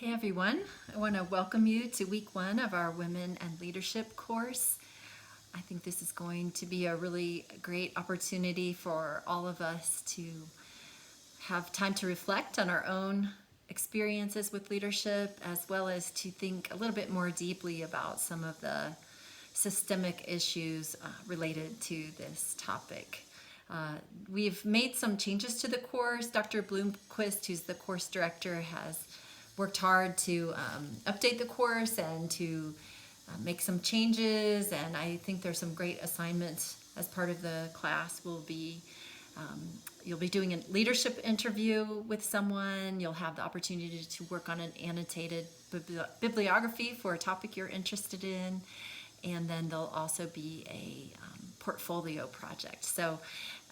Hey everyone, I want to welcome you to week one of our Women and Leadership course. I think this is going to be a really great opportunity for all of us to have time to reflect on our own experiences with leadership, as well as to think a little bit more deeply about some of the systemic issues related to this topic. We've made some changes to the course. Dr. Bloomquist, who's the course director, has worked hard to update the course and to make some changes, and I think there's some great assignments as part of the class. You'll be doing a leadership interview with someone. You'll have the opportunity to work on an annotated bibliography for a topic you're interested in, and then there'll also be a portfolio project. So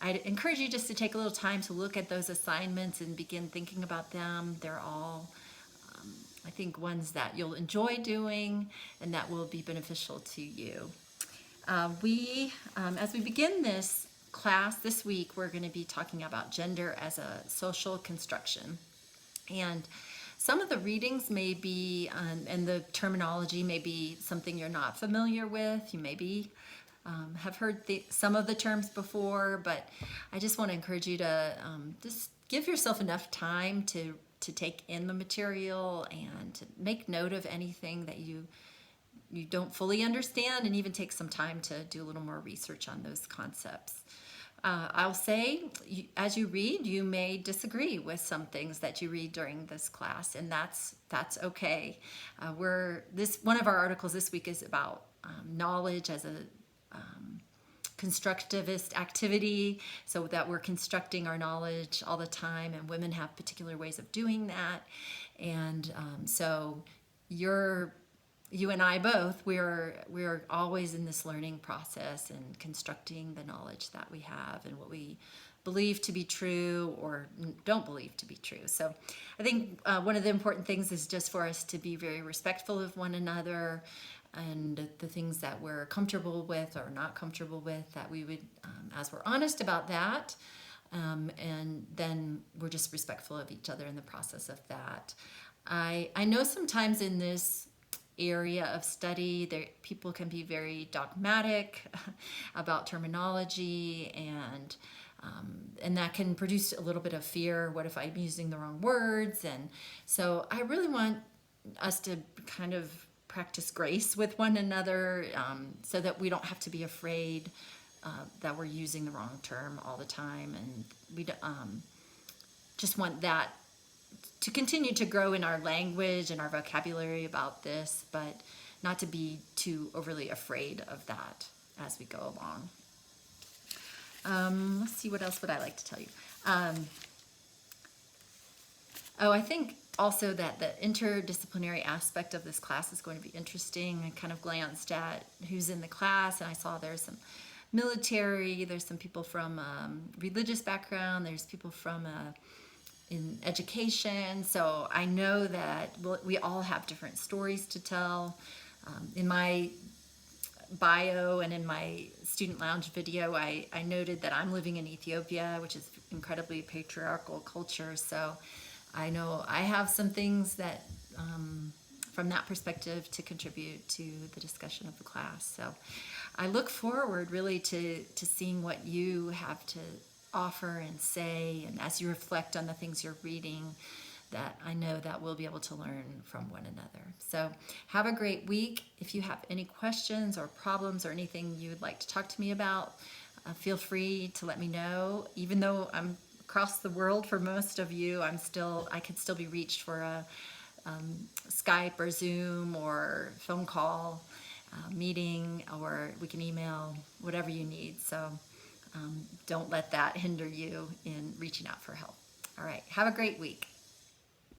I'd encourage you just to take a little time to look at those assignments and begin thinking about them. They're all I think ones that you'll enjoy doing and that will be beneficial to you. As we begin this class this week, we're going to be talking about gender as a social construction. And some of the readings may be, and the terminology may be something you're not familiar with. You maybe have heard some of the terms before, but I just want to encourage you to just give yourself enough time to take in the material and to make note of anything that you don't fully understand, and even take some time to do a little more research on those concepts. I'll say, as you read, you may disagree with some things that you read during this class, and that's okay. One of our articles this week is about knowledge as a constructivist activity, so that we're constructing our knowledge all the time, and women have particular ways of doing that. And so you and I both, we're always in this learning process and constructing the knowledge that we have and what we believe to be true or don't believe to be true. So I think one of the important things is just for us to be very respectful of one another, and the things that we're comfortable with or not comfortable with, that we would, as we're honest about that, and then we're just respectful of each other in the process of that. I know sometimes in this area of study, people can be very dogmatic about terminology, and that can produce a little bit of fear. What if I'm using the wrong words? And so I really want us to kind of practice grace with one another, so that we don't have to be afraid that we're using the wrong term all the time. And we just want that to continue to grow in our language and our vocabulary about this, but not to be too overly afraid of that as we go along. Let's see, what else would I like to tell you? I think also that the interdisciplinary aspect of this class is going to be interesting. I kind of glanced at who's in the class, and I saw there's some military, there's some people from religious background, there's people from in education. So I know that we all have different stories to tell. In my bio and in my student lounge video, I noted that I'm living in Ethiopia, which is incredibly patriarchal culture. So I know I have some things that, from that perspective, to contribute to the discussion of the class. So I look forward really to seeing what you have to offer and say, and as you reflect on the things you're reading, that I know that we'll be able to learn from one another. So have a great week. If you have any questions or problems or anything you would like to talk to me about, feel free to let me know. Even though I'm across the world for most of you, I could still be reached for a Skype or Zoom or phone call meeting, or we can email, whatever you need. So don't let that hinder you in reaching out for help. All right, have a great week.